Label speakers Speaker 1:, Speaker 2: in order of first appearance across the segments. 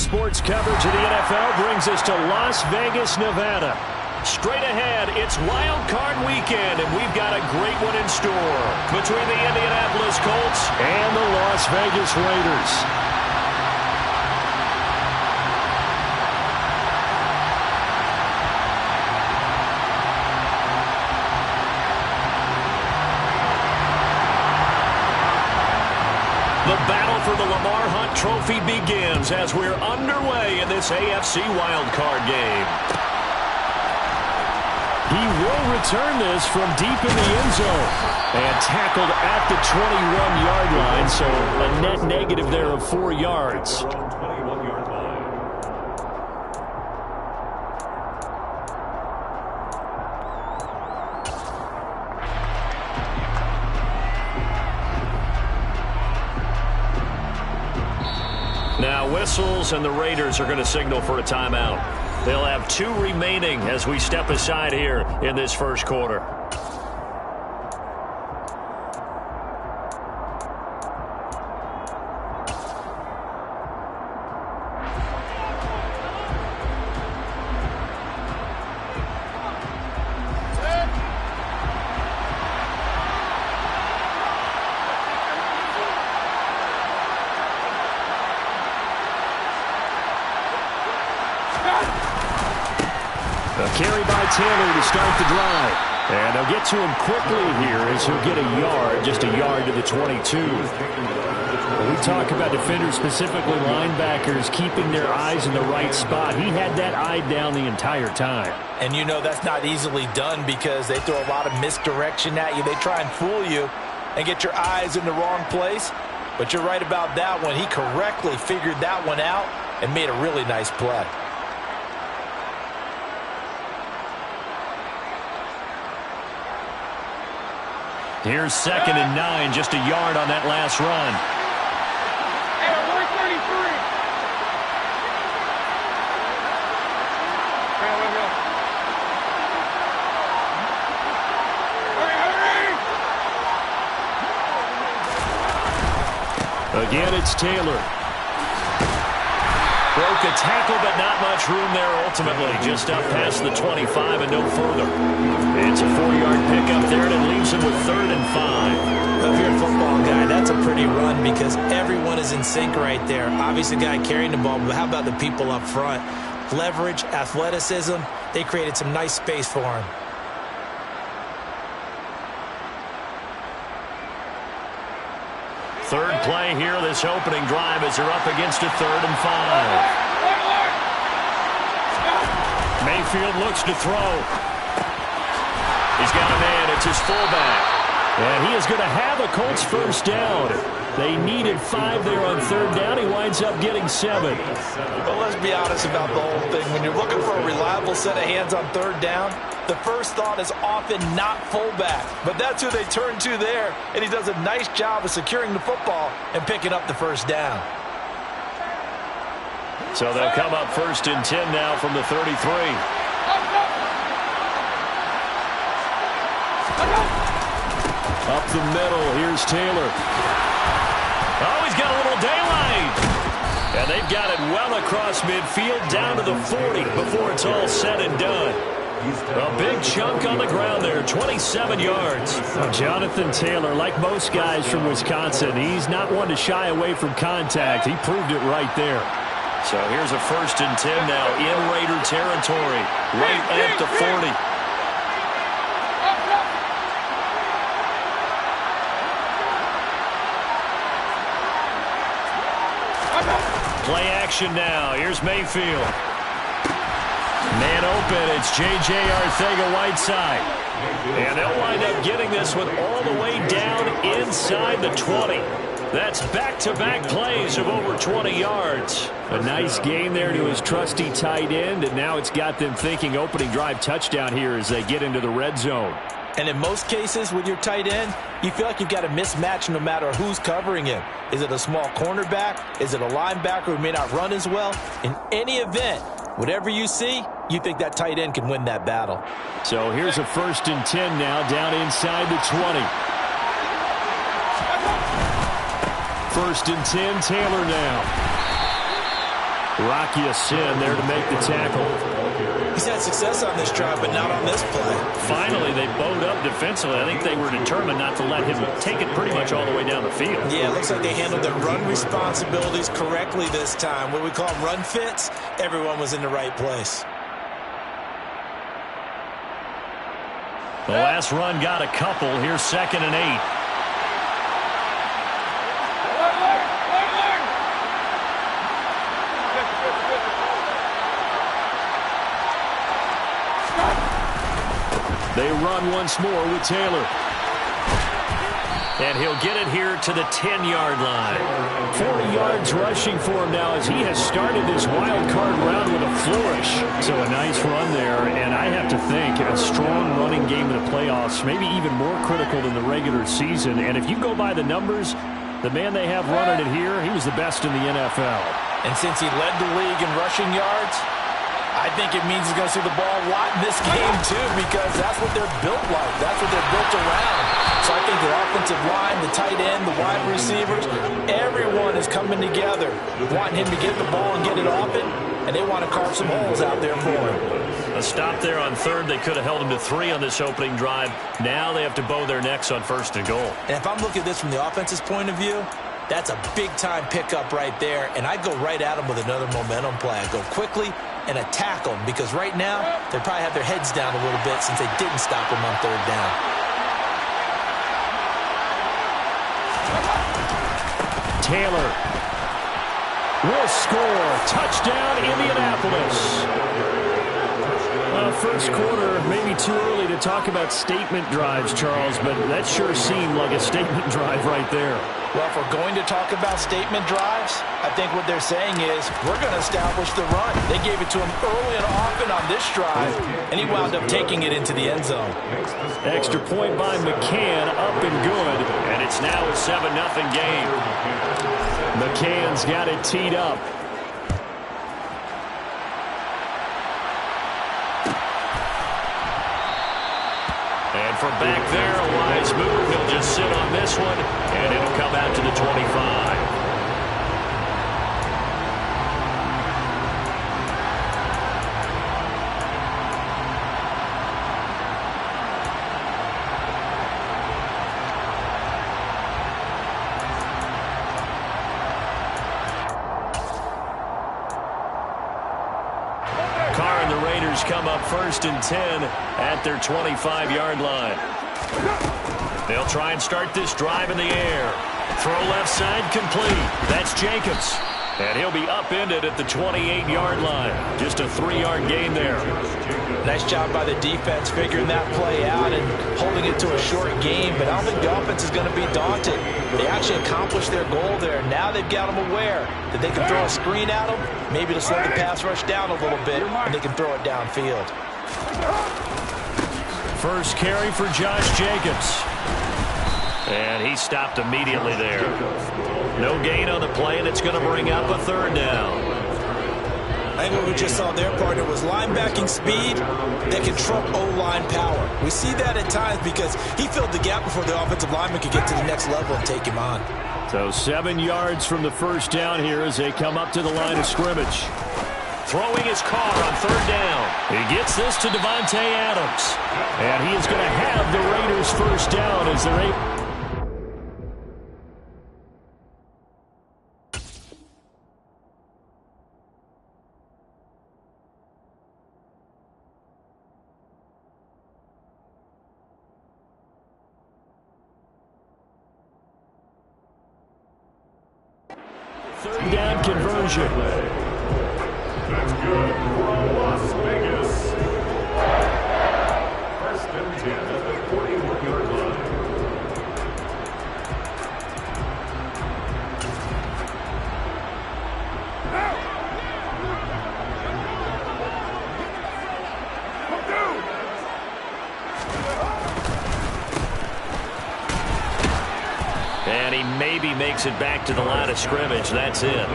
Speaker 1: sports coverage of the NFL brings us to Las Vegas, Nevada. Straight ahead, it's Wild Card Weekend, and we've got a great one in store between the Indianapolis Colts and the Las Vegas Raiders. The battle for the Lamar Hunt Trophy begins as we're underway in this AFC wildcard game. He will return this from deep in the end zone and tackled at the 21-yard line, so a net negative there of 4 yards. Now whistles, and the Raiders are going to signal for a timeout. They'll have 2 remaining as we step aside here in this first quarter. A carry by Taylor to start the drive. And they'll get to him quickly here as he'll get a yard, just a yard to the 22. When we talk about defenders, specifically linebackers, keeping their eyes in the right spot, he had that eye down the entire time.
Speaker 2: And you know that's not easily done because they throw a lot of misdirection at you. They try and fool you and get your eyes in the wrong place. But you're right about that one. He correctly figured that one out and made a really nice play.
Speaker 1: Here's 2nd and 9, just a yard on that last run. Again, it's Taylor. Broke a tackle, but not much room there ultimately. Just up past the 25 and no further. It's a 4-yard pickup there, and it leaves him with 3rd and 5.
Speaker 2: Well, if you're a football guy, that's a pretty run because everyone is in sync right there. Obviously, the guy carrying the ball, but how about the people up front? Leverage, athleticism, they created some nice space for him.
Speaker 1: Third play here, this opening drive as they're up against a 3rd and 5. Mayfield looks to throw. He's got a man, it's his fullback. And he is going to have a Colts first down. They needed 5 there on 3rd down. He winds up getting 7.
Speaker 2: Well, let's be honest about the whole thing. When you're looking for a reliable set of hands on 3rd down, the first thought is often not fullback. But that's who they turn to there, and he does a nice job of securing the football and picking up the first down.
Speaker 1: So they'll come up 1st and 10 now from the 33. Up the middle, here's Taylor. Oh, he's got a little daylight. And they've got it well across midfield down to the 40 before it's all said and done. A big chunk on the ground there, 27 yards. Jonathan Taylor, like most guys from Wisconsin, he's not one to shy away from contact. He proved it right there. So here's a 1st and 10 now in Raider territory, right at the 40. Play action now. Here's Mayfield. Man open. It's J.J. Arcega-Whiteside. And they'll wind up getting this one all the way down inside the 20. That's back-to-back plays of over 20 yards. A nice gain there to his trusty tight end, and now it's got them thinking opening drive touchdown here as they get into the red zone.
Speaker 2: And in most cases with your tight end, you feel like you've got a mismatch no matter who's covering him. Is it a small cornerback? Is it a linebacker who may not run as well? In any event, whatever you see, you think that tight end can win that battle.
Speaker 1: So here's a 1st and 10 now down inside the 20. 1st and 10, Taylor now. Rocky Sin there to make the tackle.
Speaker 2: He's had success on this drive, but not on this play.
Speaker 1: Finally, they bowed up defensively. I think they were determined not to let him take it pretty much all the way down the field.
Speaker 2: Yeah, it looks like they handled their run responsibilities correctly this time. What we call run fits, everyone was in the right place.
Speaker 1: The last run got a couple. Here's 2nd and 8. They run once more with Taylor. And he'll get it here to the 10-yard line. 40 yards rushing for him now as he has started this wild card round with a flourish. So a nice run there, and I have to think a strong running game in the playoffs, maybe even more critical than the regular season. And if you go by the numbers, the man they have running it here, he was the best in the NFL.
Speaker 2: And since he led the league in rushing yards, I think it means he's going to see the ball a lot in this game, too, because that's what they're built like. That's what they're built around. So I think the offensive line, the tight end, the wide receivers, everyone is coming together, wanting him to get the ball and get it off it, and they want to carve some holes out there for him.
Speaker 1: A stop there on 3rd. They could have held him to 3 on this opening drive. Now they have to bow their necks on 1st and goal.
Speaker 2: And if I'm looking at this from the offense's point of view, that's a big-time pickup right there, and I go right at him with another momentum play. I go quickly and attack them, because right now they probably have their heads down a little bit since they didn't stop him on 3rd down.
Speaker 1: Taylor will score. Touchdown, Indianapolis. First quarter, maybe too early to talk about statement drives, Charles, but that sure seemed like a statement drive right there.
Speaker 2: Well, if we're going to talk about statement drives, I think what they're saying is we're going to establish the run. They gave it to him early and often on this drive, and he wound up taking it into the end zone.
Speaker 1: Extra point by McCann, up and good, and it's now a 7-0 game. McCann's got it teed up. And from back there, a wise move. He'll just sit on this one, and it'll come out to the 25. Come up 1st and 10 at their 25-yard line. They'll try and start this drive in the air. Throw left side complete. That's Jacobs. And he'll be upended at the 28-yard line. Just a 3-yard gain there.
Speaker 2: Nice job by the defense figuring that play out and holding it to a short game, but I don't think the offense is going to be daunted. They actually accomplished their goal there. Now they've got them aware that they can throw a screen at them, maybe to slow the pass rush down a little bit, and they can throw it downfield.
Speaker 1: First carry for Josh Jacobs. And he stopped immediately there. No gain on the play, and it's going to bring up a 3rd down.
Speaker 2: I think what we just saw their partner was linebacking speed that can trump O-line power. We see that at times because he filled the gap before the offensive lineman could get to the next level and take him on.
Speaker 1: So 7 yards from the first down here as they come up to the line of scrimmage. Throwing his car on 3rd down. He gets this to Devontae Adams. And he is going to have the Raiders first down as they're able. Third down conversion.
Speaker 3: That's good from Las Vegas. 1st and 10 at the 41-yard line.
Speaker 1: And he maybe makes it back to the line of scrimmage. That's it.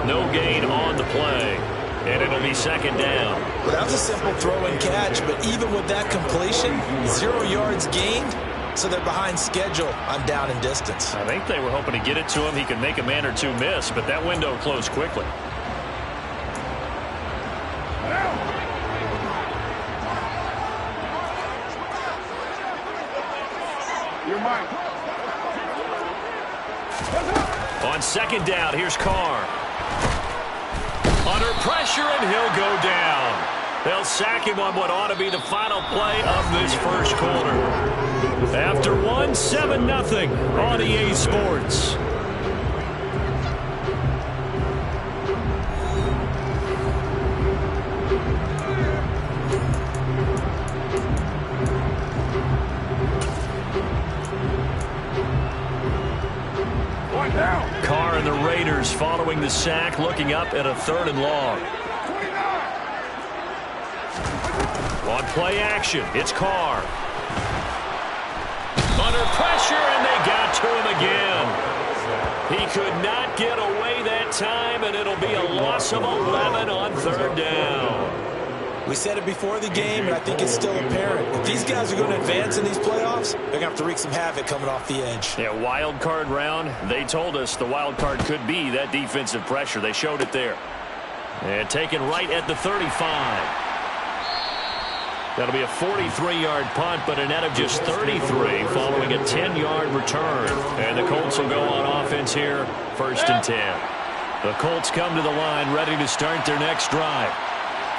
Speaker 1: No gain on the play. And it'll be 2nd down.
Speaker 2: Well, that was a simple throw and catch, but even with that completion, 0 yards gained, so they're behind schedule on down and distance.
Speaker 1: I think they were hoping to get it to him. He could make a man or two miss, but that window closed quickly. On second down, here's Carr. Under pressure, and he'll go down. They'll sack him on what ought to be the final play of this first quarter. After one, 7-0 on EA Sports. Carr and the Raiders following the sack, looking up at a 3rd and long. On play action, it's Carr. Under pressure, and they got to him again. He could not get away that time, and it'll be a loss of 11 on 3rd down.
Speaker 2: We said it before the game, and I think it's still apparent. If these guys are going to advance in these playoffs, they're going to have to wreak some havoc coming off the edge.
Speaker 1: Yeah, wild card round. They told us the wild card could be that defensive pressure. They showed it there. And taken right at the 35. That'll be a 43-yard punt, but a net of just 33 following a 10-yard return. And the Colts will go on offense here, 1st and 10. The Colts come to the line ready to start their next drive.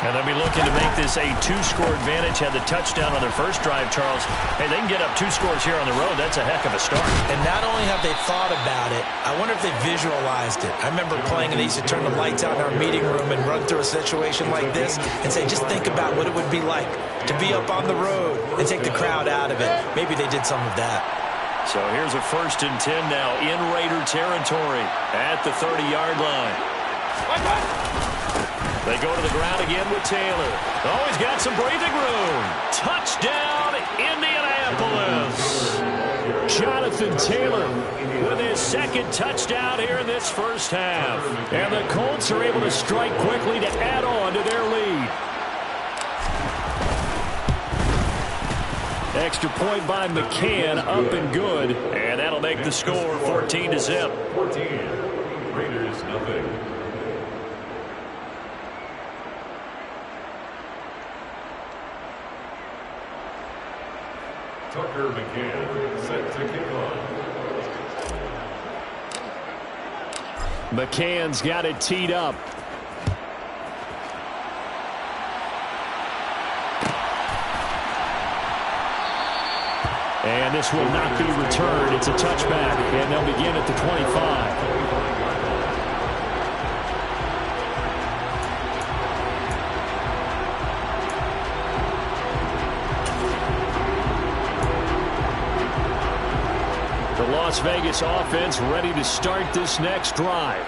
Speaker 1: And they'll be looking to make this a 2-score advantage. Had the touchdown on their first drive, Charles. Hey, they can get up 2 scores here on the road. That's a heck of a start.
Speaker 2: And not only have they thought about it, I wonder if they visualized it. I remember playing, and they used to turn the lights out in our meeting room and run through a situation like this and say, just think about what it would be like to be up on the road and take the crowd out of it. Maybe they did some of that.
Speaker 1: So here's a 1st and 10 now in Raider territory at the 30-yard line. They go to the ground again with Taylor. Oh, he's got some breathing room. Touchdown, Indianapolis. Jonathan Taylor with his 2nd touchdown here in this first half. And the Colts are able to strike quickly to add on to their lead. Extra point by McCann, up and good. And that'll make the score 14-0.
Speaker 3: 14. Raiders, nothing. Tucker McCann set to kick off.
Speaker 1: McCann's got it teed up. And this will not be returned. It's a touchback, and they'll begin at the 25. Las Vegas offense ready to start this next drive.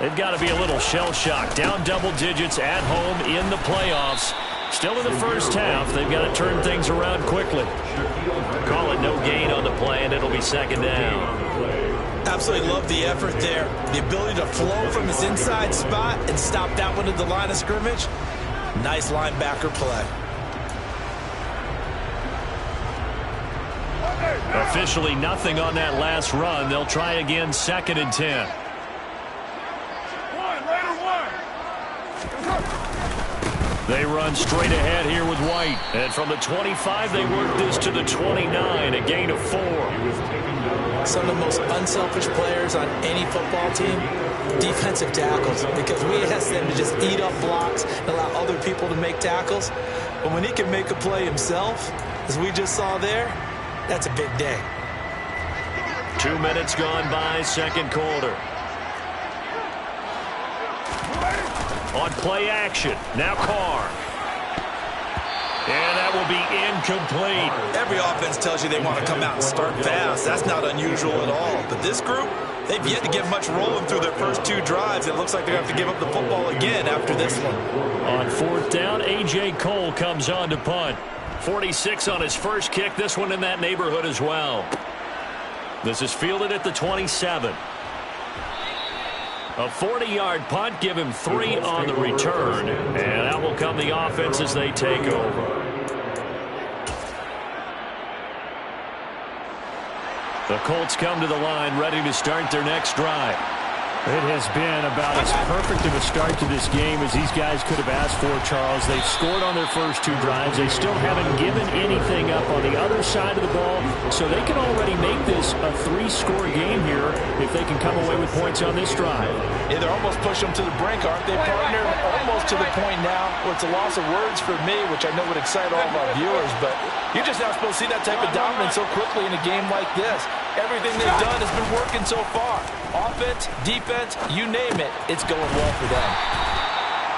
Speaker 1: They've got to be a little shell-shocked. Down double digits at home in the playoffs. Still in the first half. They've got to turn things around quickly. Call it no gain on the play, and it'll be 2nd down.
Speaker 2: Absolutely love the effort there. The ability to flow from his inside spot and stop that one at the line of scrimmage. Nice linebacker play.
Speaker 1: Officially nothing on that last run. They'll try again, 2nd and 10. They run straight ahead here with White. And from the 25, they work this to the 29, a gain of 4.
Speaker 2: Some of the most unselfish players on any football team, defensive tackles, because we ask them to just eat up blocks and allow other people to make tackles. But when he can make a play himself, as we just saw there, that's a big day.
Speaker 1: 2 minutes gone by, 2nd quarter. On play action, now Carr. And that will be incomplete.
Speaker 2: Every offense tells you they want to come out and start fast. That's not unusual at all. But this group, they've yet to get much rolling through their first 2 drives. It looks like they're going to have to give up the football again after this one.
Speaker 1: On 4th down, A.J. Cole comes on to punt. 46 on his first kick. This one in that neighborhood as well. This is fielded at the 27. A 40-yard punt, give him 3 on the return. And out will come the offense as they take over. The Colts come to the line ready to start their next drive. It has been about as perfect of a start to this game as these guys could have asked for, Charles. They've scored on their first 2 drives. They still haven't given anything up on the other side of the ball, so they can already make this a 3-score game here if they can come away with points on this drive.
Speaker 2: Yeah, they're almost pushing them to the brink, aren't they, partner? Almost to the point now where it's a loss of words for me, which I know would excite all of our viewers, but you're just not supposed to see that type of dominance so quickly in a game like this. Everything they've done has been working so far. Offense, defense, you name it, it's going well for them.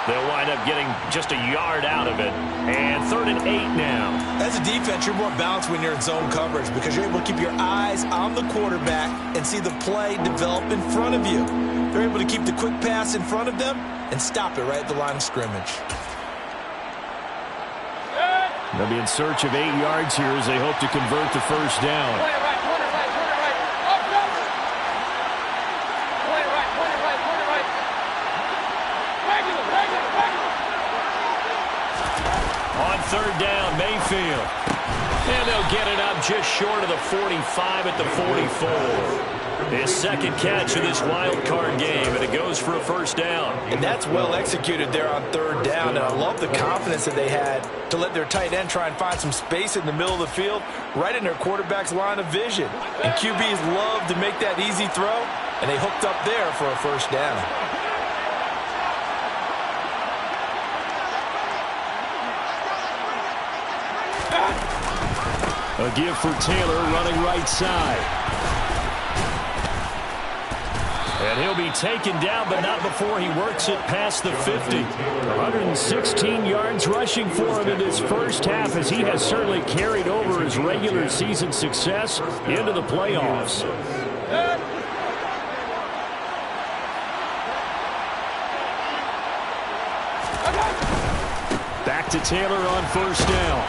Speaker 1: They'll wind up getting just a yard out of it. And 3rd and 8 now.
Speaker 2: As a defense, you're more balanced when you're in zone coverage because you're able to keep your eyes on the quarterback and see the play develop in front of you. They're able to keep the quick pass in front of them and stop it right at the line of scrimmage.
Speaker 1: They'll be in search of 8 yards here as they hope to convert the first down. On 3rd down, Mayfield. And they'll get it up just short of the 45 at the 44. His second catch of this wild card game, and it goes for a first down.
Speaker 2: And that's well executed there on 3rd down, and I love the confidence that they had to let their tight end try and find some space in the middle of the field, right in their quarterback's line of vision. And QBs love to make that easy throw, and they hooked up there for a first down.
Speaker 1: A give for Taylor running right side. And he'll be taken down, but not before he works it past the 50. 116 yards rushing for him in this first half as he has certainly carried over his regular season success into the playoffs. Back to Taylor on first down.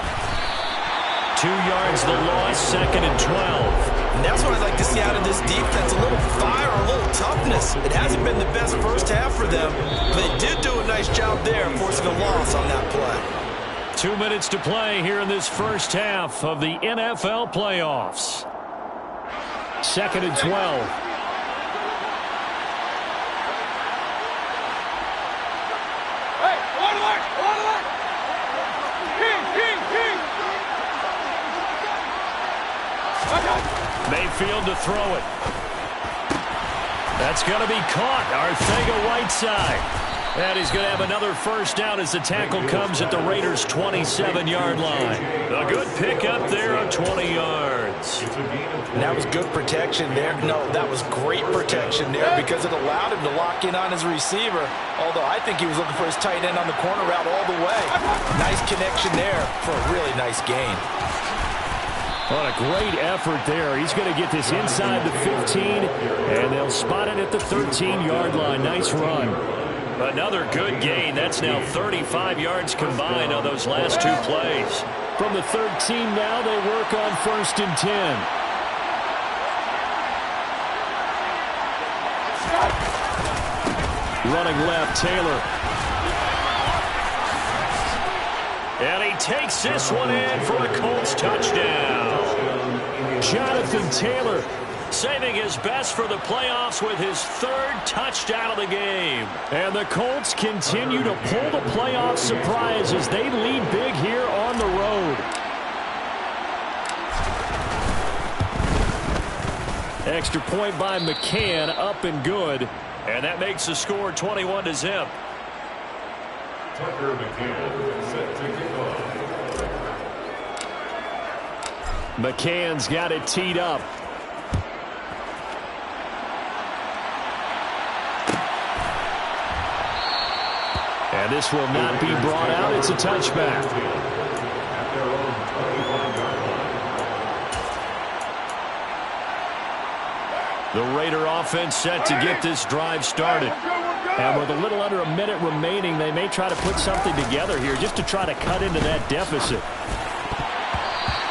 Speaker 1: 2 yards the loss, 2nd and 12.
Speaker 2: And that's what I'd like to see out of this defense, a little fire, a little toughness. It hasn't been the best first half for them, but they did do a nice job there forcing a loss on that play.
Speaker 1: 2 minutes to play here in this first half of the NFL playoffs. 2nd and 12. Mayfield to throw it. That's going to be caught. Arcega-Whiteside. And he's going to have another first down as the tackle comes at the Raiders' 27-yard line. A good pickup there on 20 yards.
Speaker 2: And that was good protection there. No, that was great protection there because it allowed him to lock in on his receiver. Although I think he was looking for his tight end on the corner route all the way. Nice connection there for a really nice gain.
Speaker 1: What a great effort there. He's going to get this inside the 15, and they'll spot it at the 13-yard line. Nice run. Another good gain. That's now 35 yards combined on those last 2 plays. From the 13 now, they work on 1st and 10. Running left, Taylor. And he takes this one in for a Colts touchdown. Jonathan Taylor saving his best for the playoffs with his 3rd touchdown of the game. And the Colts continue to pull the playoff surprise as they lead big here on the road. Extra point by McCann, up and good. And that makes the score 21-0.
Speaker 3: Tucker McCann set to kick off.
Speaker 1: McCann's got it teed up. And this will not be brought out. It's a touchback. The Raider offense set to get this drive started. And with a little under a minute remaining, they may try to put something together here just to try to cut into that deficit.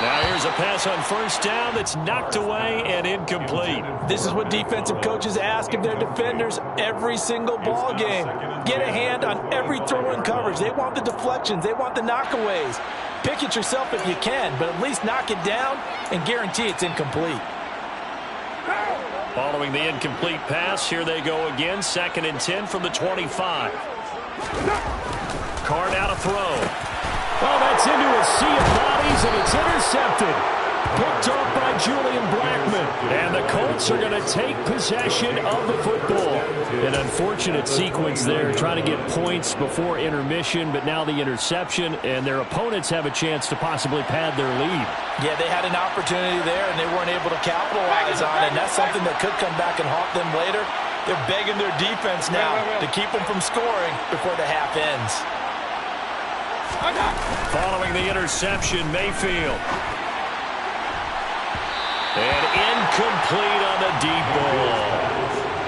Speaker 1: Now here's a pass on first down that's knocked away and incomplete.
Speaker 2: This is what defensive coaches ask of their defenders every single ball game. Get a hand on every throw in coverage. They want the deflections. They want the knockaways. Pick it yourself if you can, but at least knock it down and guarantee it's incomplete.
Speaker 1: Following the incomplete pass, here they go again. 2nd and 10 from the 25. Carr now to throw.
Speaker 4: Oh, that's into a sea of bodies, and it's intercepted. Picked off by Julian Blackmon.
Speaker 1: And the Colts are going to take possession of the football. An unfortunate sequence there, trying to get points before intermission, but now the interception, and their opponents have a chance to possibly pad their lead.
Speaker 2: Yeah, they had an opportunity there, and they weren't able to capitalize on it, and that's something that could come back and haunt them later. They're begging their defense now to keep them from scoring before the half ends.
Speaker 1: Following the interception, Mayfield. And incomplete on the deep ball.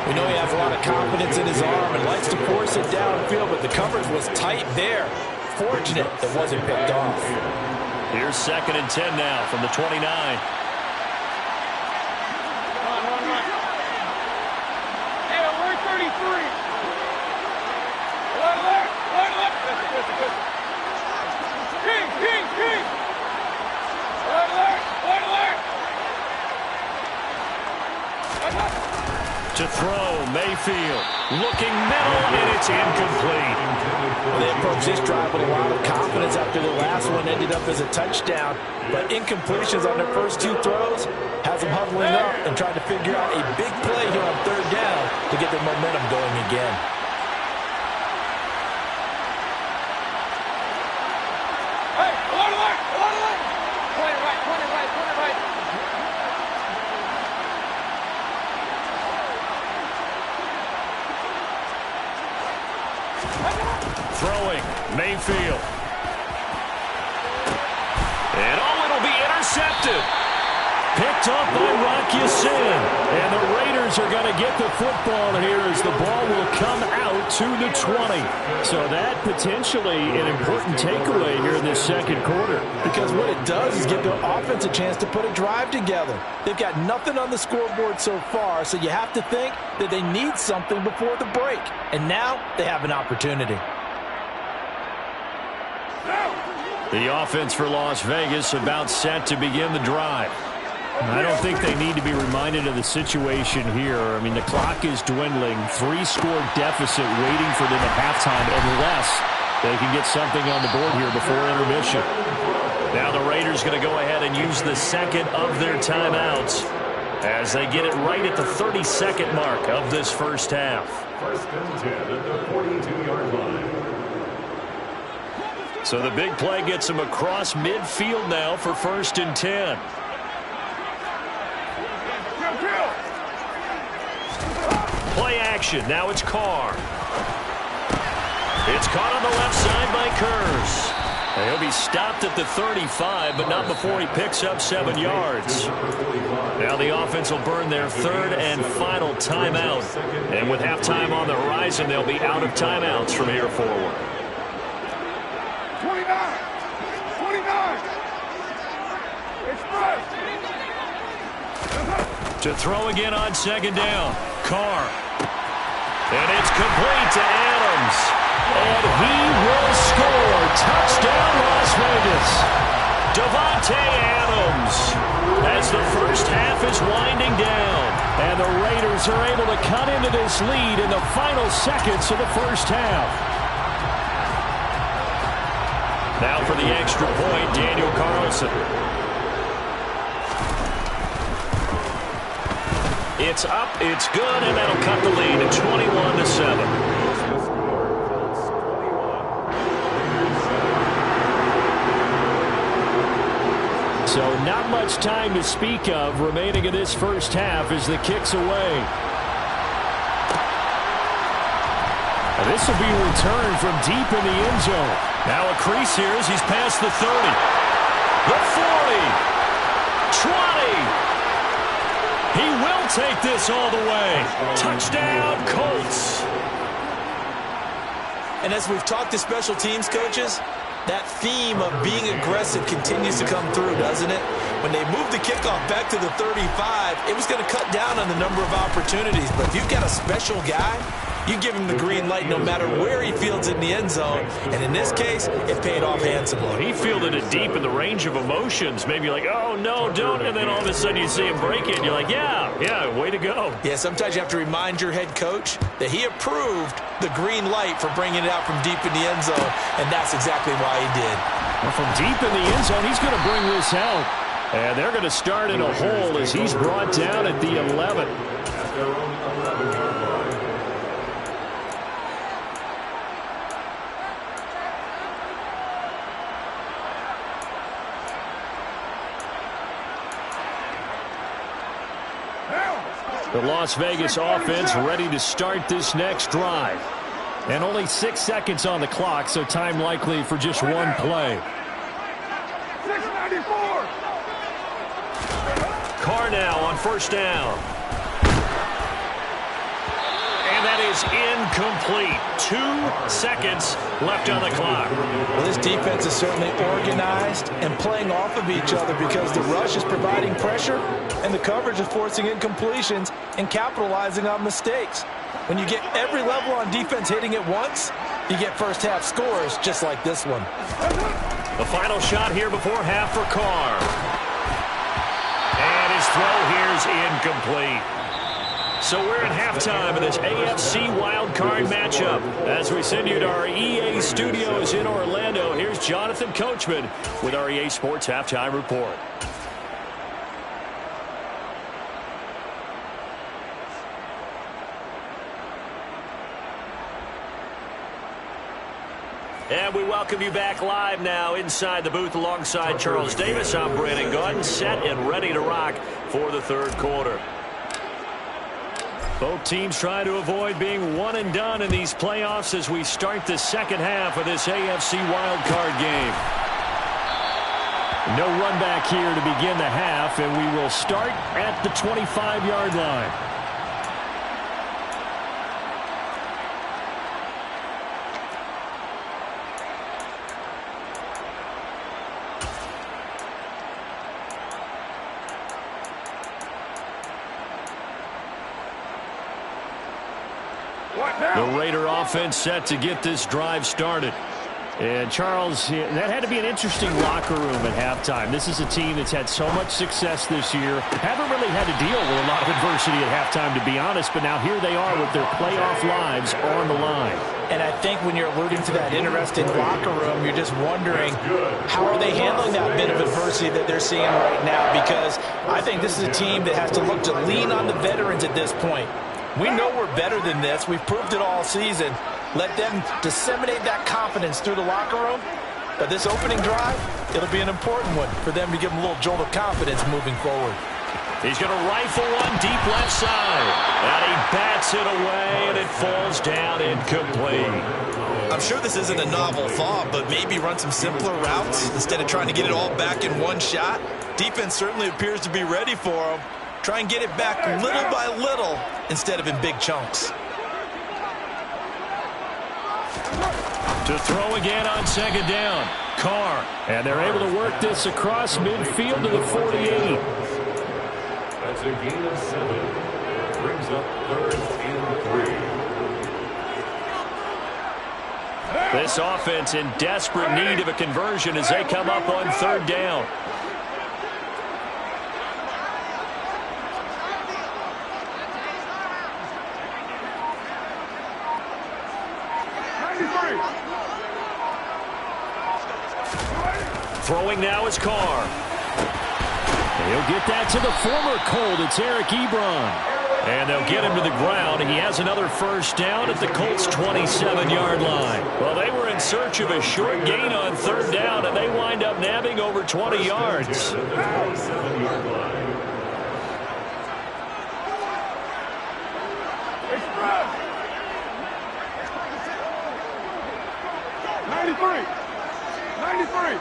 Speaker 2: We know he has a lot of confidence in his arm and likes to force it downfield, but the coverage was tight there. Fortunate it wasn't picked off.
Speaker 1: Here's 2nd and 10 now from the 29.
Speaker 5: Hey, we're 33. King.
Speaker 1: To throw, Mayfield. Looking middle, and it's incomplete.
Speaker 2: Well, they approached this drive with a lot of confidence after the last one ended up as a touchdown. But incompletions on their first 2 throws has them huddling up and trying to figure out a big play here on 3rd down to get their momentum going again.
Speaker 1: Throwing, Mayfield. And it'll be intercepted. Picked up by Rock Ya-Sin. And the Raiders are going to get the football here as the ball will come out to the 20. So that potentially an important takeaway here in this 2nd quarter.
Speaker 2: Because what it does is give their offense a chance to put a drive together. They've got nothing on the scoreboard so far, so you have to think that they need something before the break. And now they have an opportunity.
Speaker 1: The offense for Las Vegas about set to begin the drive. I don't think they need to be reminded of the situation here. I mean, the clock is dwindling. 3-score deficit waiting for them at halftime unless they can get something on the board here before intermission. Now the Raiders going to go ahead and use the 2nd of their timeouts as they get it right at the 32nd mark of this first half.
Speaker 3: 1st and 10 at the 42-yard line.
Speaker 1: So the big play gets them across midfield now for 1st and 10. Play action. Now it's Carr. It's caught on the left side by Kurz. And he'll be stopped at the 35, but not before he picks up 7 yards. Now the offense will burn their 3rd and final timeout. And with halftime on the horizon, they'll be out of timeouts from here forward.
Speaker 5: 29. It's right.
Speaker 1: To throw again on 2nd down. Carr. And it's complete to Adams. And he will score. Touchdown, Las Vegas. Davante Adams. As the first half is winding down. And the Raiders are able to cut into this lead in the final seconds of the first half. Now for the extra point, Daniel Carlson. It's up, it's good, and that'll cut the lead at 21-7. So not much time to speak of remaining in this first half as the kick's away. And this will be returned from deep in the end zone. Now a crease here as he's past the 30. The 40. 20. He will take this all the way. Touchdown, Colts.
Speaker 2: And as we've talked to special teams coaches, that theme of being aggressive continues to come through, doesn't it? When they moved the kickoff back to the 35, it was going to cut down on the number of opportunities. But if you've got a special guy You give him the green light no matter where he fields it in the end zone. And in this case, it paid off handsomely.
Speaker 1: He fielded it deep in the range of emotions. Maybe like, oh, no, don't. And then all of a sudden you see him break it. And you're like, yeah, way to go.
Speaker 2: Yeah, sometimes you have to remind your head coach that he approved the green light for bringing it out from deep in the end zone. And that's exactly why he did.
Speaker 4: Well, from deep in the end zone, he's going to bring this out.
Speaker 1: And they're going to start in a hole as he's brought down at the 11.
Speaker 3: At their own 11-yard line.
Speaker 4: The Las Vegas offense ready to start this next drive. And only 6 seconds on the clock, so time likely for just one play.
Speaker 5: 694.
Speaker 1: Carr now on first down. And that is incomplete. 2 seconds left on the clock.
Speaker 2: Well, this defense is certainly organized and playing off of each other because the rush is providing pressure and the coverage is forcing incompletions and capitalizing on mistakes. When you get every level on defense hitting it once, you get first half scores just like this one.
Speaker 1: The final shot here before half for Carr. And his throw here is incomplete. So we're at halftime of this AFC wildcard matchup. As we send you to our EA studios in Orlando, here's Jonathan Coachman with our EA Sports Halftime Report. And we welcome you back live now inside the booth alongside Charles Davis. I'm Brandon Gaudin, set and ready to rock for the third quarter. Both teams trying to avoid being one and done in these playoffs as we start the second half of this AFC wildcard game.
Speaker 4: No run back here to begin the half, and we will start at the 25-yard line.
Speaker 1: The Raider offense set to get this drive started.
Speaker 4: And, Charles, that had to be an interesting locker room at halftime. This is a team that's had so much success this year. Haven't really had to deal with a lot of adversity at halftime, to be honest, but now here they are with their playoff lives on the line.
Speaker 2: And I think when you're alluding to that interesting locker room, you're just wondering how are they handling that bit of adversity that they're seeing right now, because I think this is a team that has to look to lean on the veterans at this point. We know we're better than this. We've proved it all season. Let them disseminate that confidence through the locker room. But this opening drive, it'll be an important one for them to give them a little jolt of confidence moving forward.
Speaker 1: He's going to rifle one deep left side. And he bats it away, and it falls down incomplete.
Speaker 2: I'm sure this isn't a novel thought, but maybe run some simpler routes instead of trying to get it all back in one shot. Defense certainly appears to be ready for them. Try and get it back little by little instead of in big chunks.
Speaker 1: To throw again on second down. Carr.
Speaker 4: And they're able to work this across midfield to the 48.
Speaker 3: That's a gain of 7. Brings up 3rd and 3.
Speaker 1: This offense in desperate need of a conversion as they come up on 3rd down. Throwing now is Carr.
Speaker 4: He'll get that to the former Colt. It's Eric Ebron.
Speaker 1: And they'll get him to the ground. He has another first down at the Colts' 27-yard line. Well, they were in search of a short gain on 3rd down, and they wind up nabbing over 20 yards.
Speaker 3: 27-yard line.
Speaker 5: Express. 93. 93.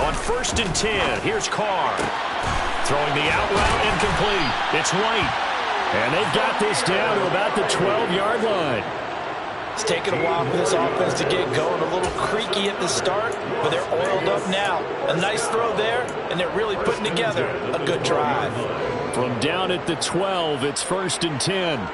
Speaker 1: On 1st and 10, here's Carr. Throwing the out route incomplete. It's White.
Speaker 4: And they've got this down to about the 12-yard line.
Speaker 2: It's taken a while for this offense to get going. A little creaky at the start, but they're oiled up now. A nice throw there, and they're really putting together a good drive.
Speaker 4: From down at the 12, it's 1st and 10.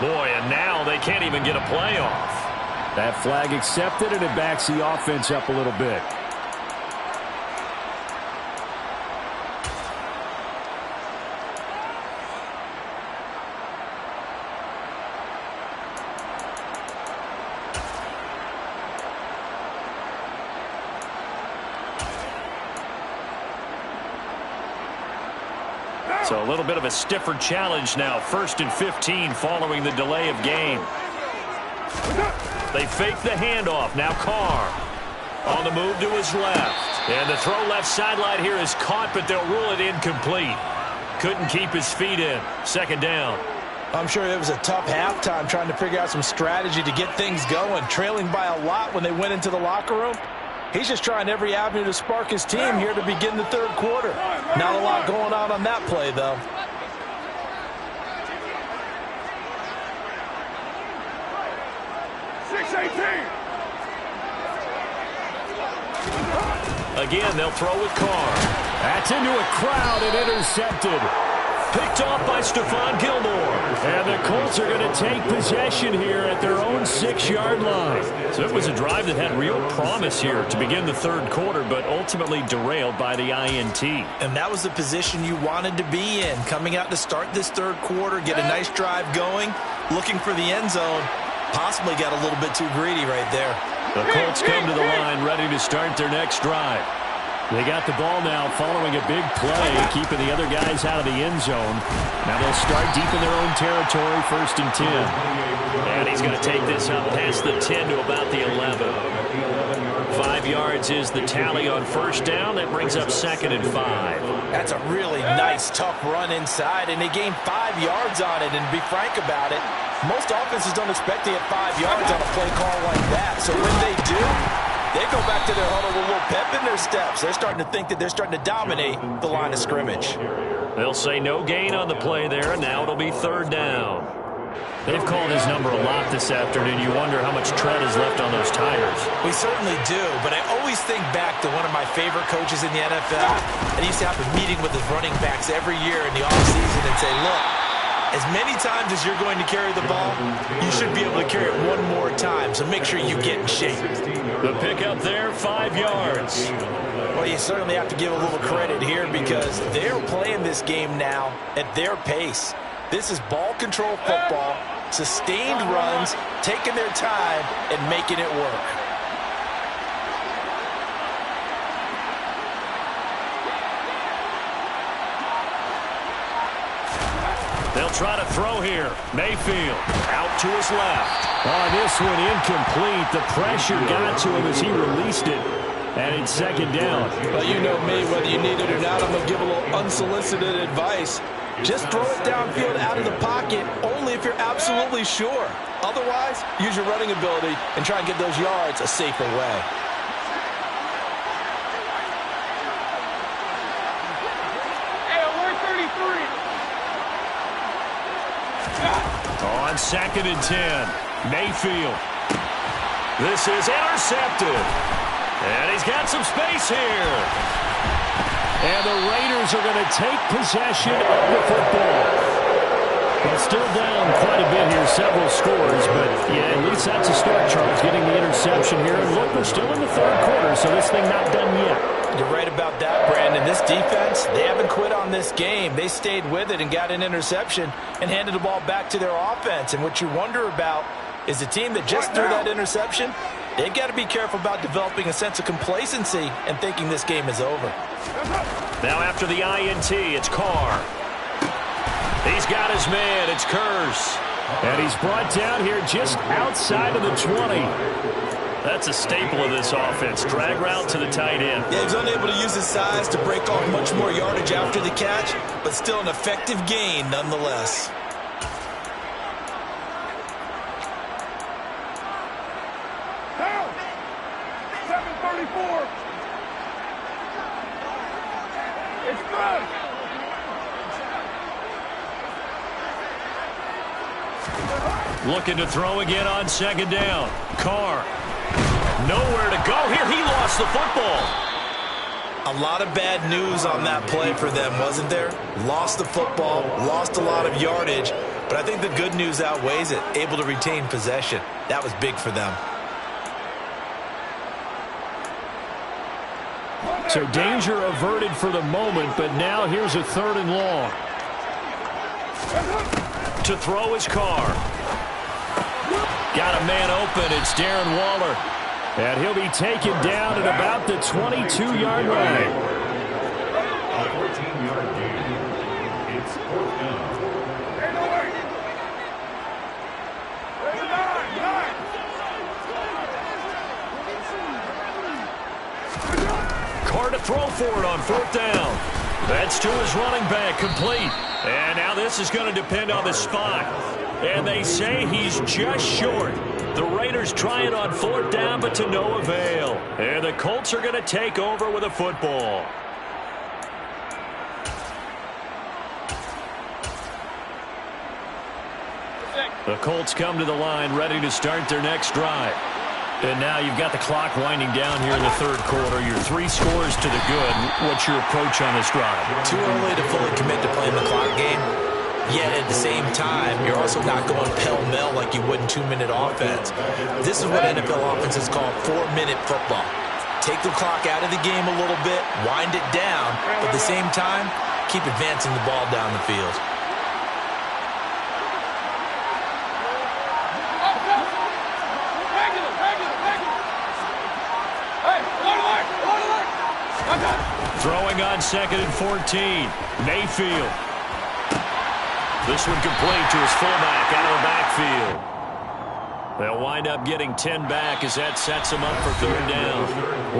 Speaker 1: Boy, and now they can't even get a play off.
Speaker 4: That flag accepted, and it backs the offense up a little bit.
Speaker 1: So a little bit of a stiffer challenge now. 1st and 15 following the delay of game. They fake the handoff. Now Carr on the move to his left. And the throw left sideline here is caught, but they'll rule it incomplete. Couldn't keep his feet in. 2nd down.
Speaker 2: I'm sure it was a tough halftime trying to figure out some strategy to get things going. Trailing by a lot when they went into the locker room. He's just trying every avenue to spark his team here to begin the 3rd quarter. Not a lot going on that play, though.
Speaker 1: Again, they'll throw with Carr.
Speaker 4: That's into a crowd and intercepted.
Speaker 1: Picked off by Stephon Gilmore.
Speaker 4: And the Colts are going to take possession here at their own 6-yard line.
Speaker 1: So it was a drive that had real promise here to begin the 3rd quarter, but ultimately derailed by the INT.
Speaker 2: And that was the position you wanted to be in. Coming out to start this 3rd quarter, get a nice drive going, looking for the end zone. Possibly got a little bit too greedy right there.
Speaker 1: The Colts come to the line ready to start their next drive.
Speaker 4: They got the ball now following a big play, keeping the other guys out of the end zone. Now they'll start deep in their own territory, 1st and 10.
Speaker 1: And he's going to take this up past the 10 to about the 11. 5 yards is the tally on 1st down. That brings up 2nd and 5.
Speaker 2: That's a really nice, tough run inside, and they gained 5 yards on it. And to be frank about it, most offenses don't expect to get 5 yards on a play call like that. So when they do, they go back to their huddle with a little pep in their steps. They're starting to think that they're starting to dominate the line of scrimmage.
Speaker 1: They'll say no gain on the play there, and now it'll be 3rd down.
Speaker 4: They've called his number a lot this afternoon. You wonder how much tread is left on those tires.
Speaker 2: We certainly do, but I always think back to one of my favorite coaches in the NFL. And he used to have a meeting with his running backs every year in the offseason and say, look, as many times as you're going to carry the ball, you should be able to carry it one more time, so make sure you get in shape.
Speaker 1: The pickup there, 5 yards.
Speaker 2: Well, you certainly have to give a little credit here because they're playing this game now at their pace. This is ball control football, sustained runs, taking their time, and making it work.
Speaker 1: They'll try to throw here. Mayfield out to his left.
Speaker 4: Oh, this one incomplete. The pressure got to him as he released it. And it's 2nd down.
Speaker 2: Well, you know me, whether you need it or not, I'm going to give a little unsolicited advice. Just throw it downfield out of the pocket only if you're absolutely sure. Otherwise, use your running ability and try and get those yards a safer way.
Speaker 1: On 2nd and 10, Mayfield. This is intercepted. And he's got some space here.
Speaker 4: And the Raiders are going to take possession of the football. Well, still down quite a bit here, several scores, but yeah, at least that's a start, Charles, getting the interception here. And look, we're still in the 3rd quarter, so this thing not done yet.
Speaker 2: You're right about that, Brandon. This defense, they haven't quit on this game. They stayed with it and got an interception and handed the ball back to their offense. And what you wonder about is the team that just threw that interception, they've got to be careful about developing a sense of complacency and thinking this game is over.
Speaker 1: Now after the INT, it's Carr. He's got his man. It's Kurz.
Speaker 4: And he's brought down here just outside of the 20.
Speaker 1: That's a staple of this offense. Drag route to the tight end.
Speaker 2: Yeah, he's unable to use his size to break off much more yardage after the catch, but still an effective gain nonetheless.
Speaker 5: Down. 7:34. It's good.
Speaker 1: Looking to throw again on second down. Carr. Nowhere to go here. He lost the football.
Speaker 2: A lot of bad news on that play for them, wasn't there? Lost the football, lost a lot of yardage, but I think the good news outweighs it. Able to retain possession. That was big for them.
Speaker 4: So danger averted for the moment, but now here's a 3rd and long.
Speaker 1: To throw his Carr. Got a man open. It's Darren Waller.
Speaker 4: And he'll be taken down at about the 22-yard line.
Speaker 3: A 14-yard gain. It's 4th down.
Speaker 5: 808.
Speaker 1: Carr to throw for it on 4th down. That's to his running back, complete. And now this is going to depend on the spot. And they say he's just short. The Raiders try it on 4th down, but to no avail. And the Colts are going to take over with a football. The Colts come to the line, ready to start their next drive. And now you've got the clock winding down here in the 3rd quarter. You're 3 scores to the good. What's your approach on this drive?
Speaker 2: Too early to fully commit to playing the clock game. Yet at the same time, you're also not going pell-mell like you would in 2-minute offense. This is what NFL offenses call 4-minute football. Take the clock out of the game a little bit, wind it down, but at the same time, keep advancing the ball down the field.
Speaker 1: Throwing on 2nd and 14. Mayfield. This one complete to his fullback out of the backfield. They'll wind up getting 10 back as that sets them up for 3rd down.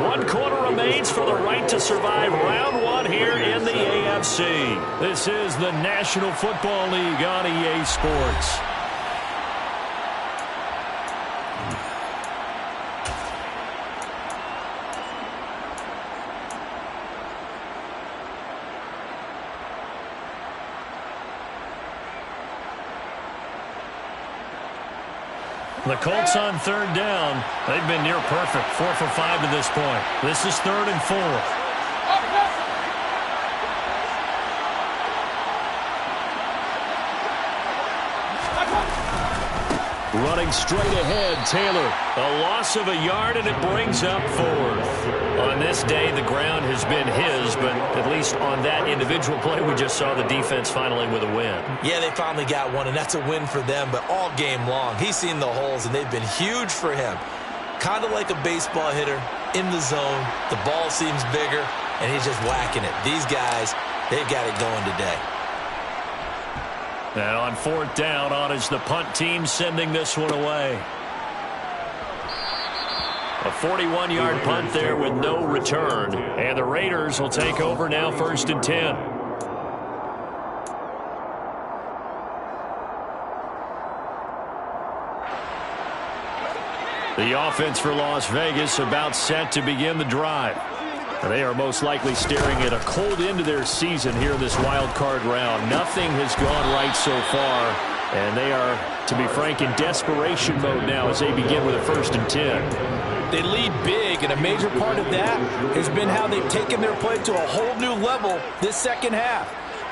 Speaker 1: 1 quarter remains for the right to survive round 1 here in the AFC. This is the National Football League on EA Sports. The Colts on 3rd down. They've been near perfect. 4 for 5 to this point. This is 3rd and 4. Running straight ahead, Taylor. A loss of a yard, and it brings up 4th. On this day, the ground has been his, but at least on that individual play, we just saw the defense finally with a win.
Speaker 2: Yeah, they finally got one, and that's a win for them, but all game long, he's seen the holes, and they've been huge for him. Kind of like a baseball hitter in the zone. The ball seems bigger, and he's just whacking it. These guys, they've got it going today.
Speaker 1: And on 4th down, on is the punt team sending this one away. A 41-yard punt there with no return. And the Raiders will take over now 1st and 10. The offense for Las Vegas about set to begin the drive. They are most likely staring at a cold end to their season here in this wild card round. Nothing has gone right so far, and they are, to be frank, in desperation mode now as they begin with a 1st and 10.
Speaker 2: They lead big, and a major part of that has been how they've taken their play to a whole new level this second half.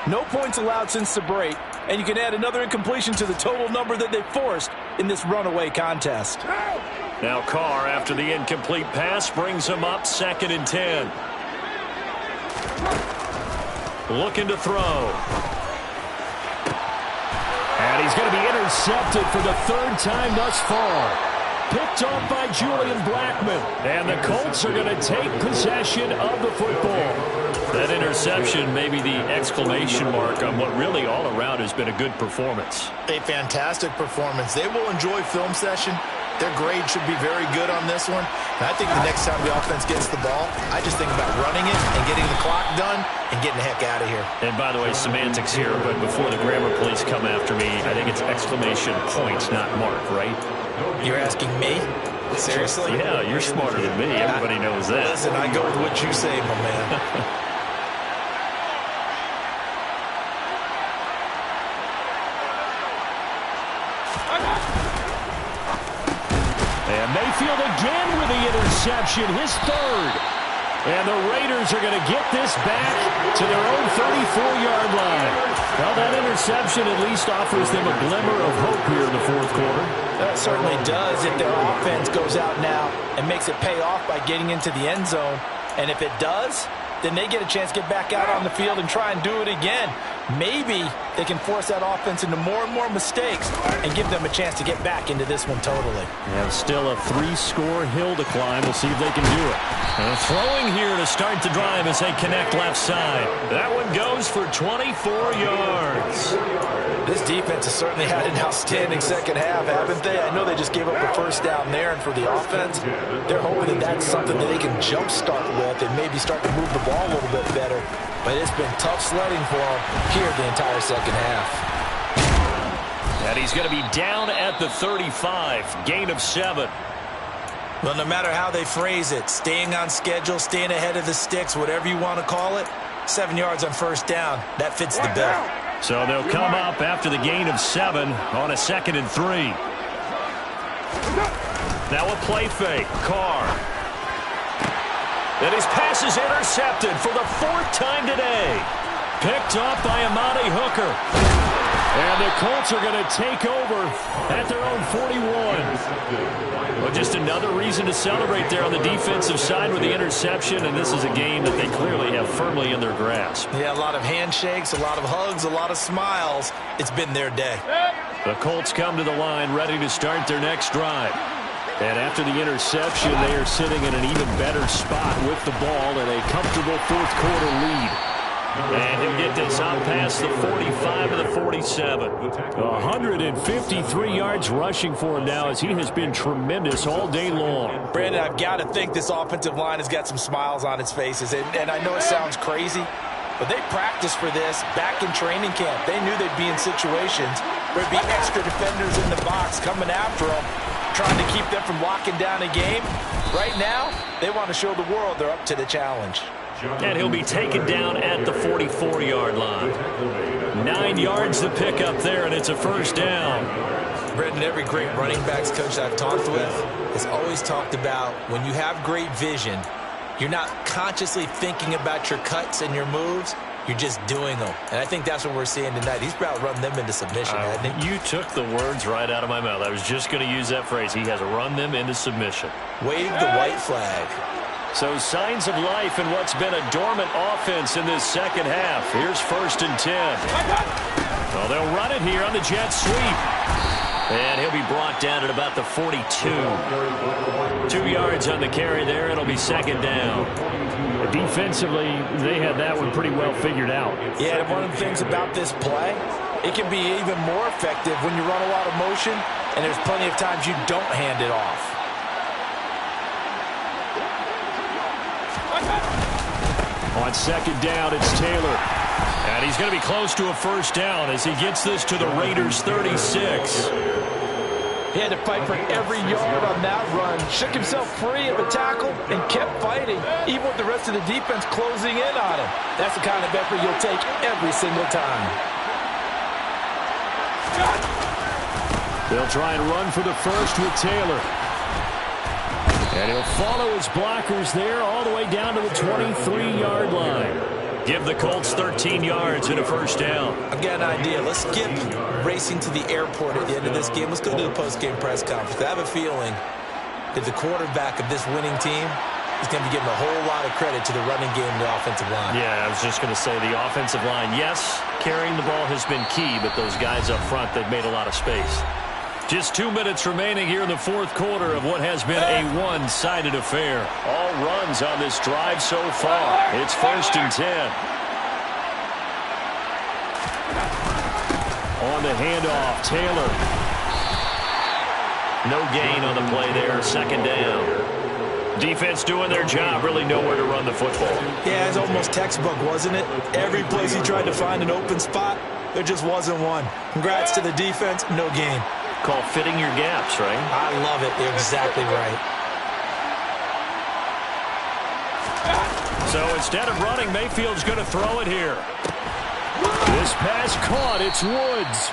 Speaker 2: No points allowed since the break, and you can add another incompletion to the total number that they forced in this runaway contest.
Speaker 1: Now Carr, after the incomplete pass, brings him up 2nd and 10. Looking to throw.
Speaker 4: And he's going to be intercepted for the 3rd time thus far. Picked off by Julian Blackmon. And the Colts are going to take possession of the football.
Speaker 1: That interception may be the exclamation mark on what really all around has been a good performance.
Speaker 2: A fantastic performance. They will enjoy film session Their grade should be very good on this one. And I think the next time the offense gets the ball, I just think about running it and getting the clock done and getting the heck out of here.
Speaker 1: And by the way, semantics here, but before the grammar police come after me, I think it's exclamation points, not mark, right?
Speaker 2: You're asking me? Seriously?
Speaker 1: Yeah, you're smarter than me. Everybody knows that.
Speaker 2: Listen, I go with what you say, my man.
Speaker 4: And Mayfield again with the interception, his third. And the Raiders are going to get this back to their own 34-yard line. Well, that interception at least offers them a glimmer of hope here in the fourth quarter.
Speaker 2: That certainly does if their offense goes out now and makes it pay off by getting into the end zone. And if it does, then they get a chance to get back out on the field and try and do it again. Maybe they can force that offense into more and more mistakes and give them a chance to get back into this one totally.
Speaker 4: And still a 3-score hill to climb. We'll see if they can do it.
Speaker 1: And throwing here to start the drive as they connect left side. That one goes for 24 yards.
Speaker 2: This defense has certainly had an outstanding second half, haven't they? I know they just gave up a first down there, and for the offense, they're hoping that that's something that they can jumpstart with and maybe start to move the ball a little bit better. But it's been tough sledding for them here the entire second half.
Speaker 1: And he's going to be down at the 35, gain of 7.
Speaker 2: Well, no matter how they phrase it, staying on schedule, staying ahead of the sticks, whatever you want to call it, 7 yards on first down, that fits the bill.
Speaker 1: So they'll come up after the gain of 7 on a 2nd and 3. Now a play fake. Carr. And his pass is intercepted for the 4th time today. Picked up by Amani Hooker.
Speaker 4: And the Colts are going to take over at their own 41.
Speaker 1: Well, just another reason to celebrate there on the defensive side with the interception, and this is a game that they clearly have firmly in their grasp.
Speaker 2: Yeah, a lot of handshakes, a lot of hugs, a lot of smiles. It's been their day.
Speaker 1: The Colts come to the line ready to start their next drive.
Speaker 4: And after the interception, they are sitting in an even better spot with the ball and a comfortable fourth quarter lead.
Speaker 1: And he'll get this out past the 45 to the 47.
Speaker 4: 153 yards rushing for him now as he has been tremendous all day long.
Speaker 2: Brandon, I've got to think this offensive line has got some smiles on its faces. And I know it sounds crazy, but they practiced for this back in training camp. They knew they'd be in situations where there'd be extra defenders in the box coming after them, trying to keep them from locking down a game. Right now, they want to show the world they're up to the challenge.
Speaker 1: And he'll be taken down at the 44-yard line. 9 yards to pick up there, and it's a first down.
Speaker 2: Brendan, every great running backs coach I've talked with has always talked about when you have great vision, you're not consciously thinking about your cuts and your moves. You're just doing them. And I think that's what we're seeing tonight. He's about to run them into submission, hasn't he?
Speaker 1: You took the words right out of my mouth. I was just going to use that phrase. He has run them into submission.
Speaker 2: Wave the white flag.
Speaker 1: So signs of life in what's been a dormant offense in this second half. Here's 1st and 10. Well, they'll run it here on the jet sweep. And he'll be brought down at about the 42. 2 yards on the carry there. It'll be 2nd down.
Speaker 4: Defensively, they had that one pretty well figured out.
Speaker 2: Yeah, and one of the things about this play, it can be even more effective when you run a lot of motion, and there's plenty of times you don't hand it off.
Speaker 4: On 2nd down, it's Taylor.
Speaker 1: And he's going to be close to a first down as he gets this to the Raiders' 36.
Speaker 2: He had to fight for every yard on that run. Shook himself free of a tackle and kept fighting, even with the rest of the defense closing in on him. That's the kind of effort you'll take every single time.
Speaker 4: They'll try and run for the first with Taylor. And he'll follow his blockers there all the way down to the 23-yard line.
Speaker 1: Give the Colts 13 yards and a first down.
Speaker 2: I've got an idea. Let's skip racing to the airport at the end of this game. Let's go to the post-game press conference. I have a feeling that the quarterback of this winning team is going to be giving a whole lot of credit to the running game and the offensive line.
Speaker 1: Yeah, I was just going to say the offensive line, yes, carrying the ball has been key, but those guys up front, they've made a lot of space. Just 2 minutes remaining here in the fourth quarter of what has been a one-sided affair. All runs on this drive so far. It's 1st and 10.
Speaker 4: On the handoff, Taylor.
Speaker 1: No gain on the play there, second down. Defense doing their job, really nowhere to run the football.
Speaker 2: Yeah, it's almost textbook, wasn't it? Every place he tried to find an open spot, there just wasn't one. Congrats to the defense, no gain.
Speaker 1: Call fitting your gaps, right?
Speaker 2: I love it. You're exactly right.
Speaker 1: So instead of running, Mayfield's going to throw it here.
Speaker 4: This pass caught. It's Woods.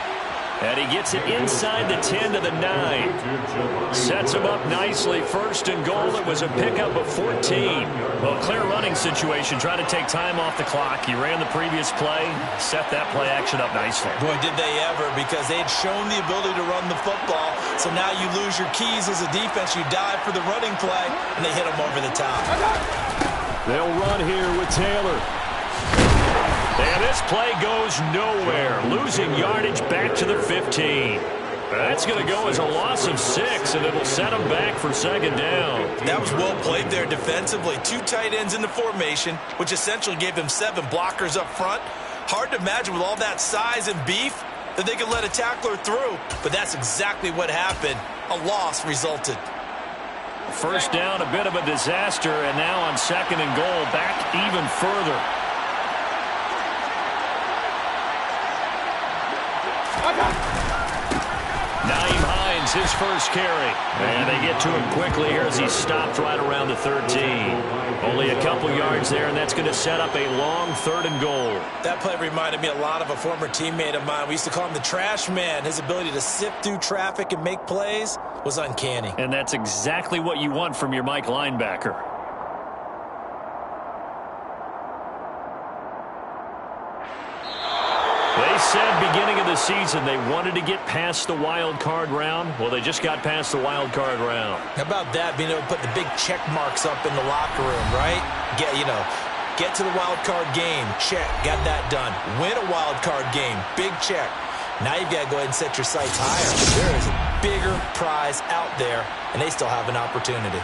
Speaker 1: And he gets it inside the 10 to the 9. Sets him up nicely. First and goal. It was a pickup of 14. Well, clear running situation. Trying to take time off the clock. He ran the previous play. Set that play action up nicely.
Speaker 2: Boy, did they ever, because they had shown the ability to run the football. So now you lose your keys as a defense. You dive for the running play, and they hit him over the top.
Speaker 4: They'll run here with Taylor.
Speaker 1: And this play goes nowhere. Losing yardage back to the 15. That's going to go as a loss of 6, and it'll set them back for second down.
Speaker 2: That was well played there defensively. 2 tight ends in the formation, which essentially gave them 7 blockers up front. Hard to imagine with all that size and beef that they could let a tackler through, but that's exactly what happened. A loss resulted.
Speaker 1: First down, a bit of a disaster, and now on second and goal, back even further. Naeem Hines, his first carry. And they get to him quickly here as he's stopped right around the 13. Only a couple yards there, and that's going to set up a long third and goal.
Speaker 2: That play reminded me a lot of a former teammate of mine. We used to call him the trash man. His ability to sift through traffic and make plays was uncanny.
Speaker 1: And that's exactly what you want from your Mike linebacker. They said beginning of the season they wanted to get past the wild card round. Well, they just got past the wild card round.
Speaker 2: How about that, being able to put the big check marks up in the locker room, right? Get to the wild card game, check, got that done. Win a wild card game, big check. Now you've got to go ahead and set your sights higher. There is a bigger prize out there, and they still have an opportunity.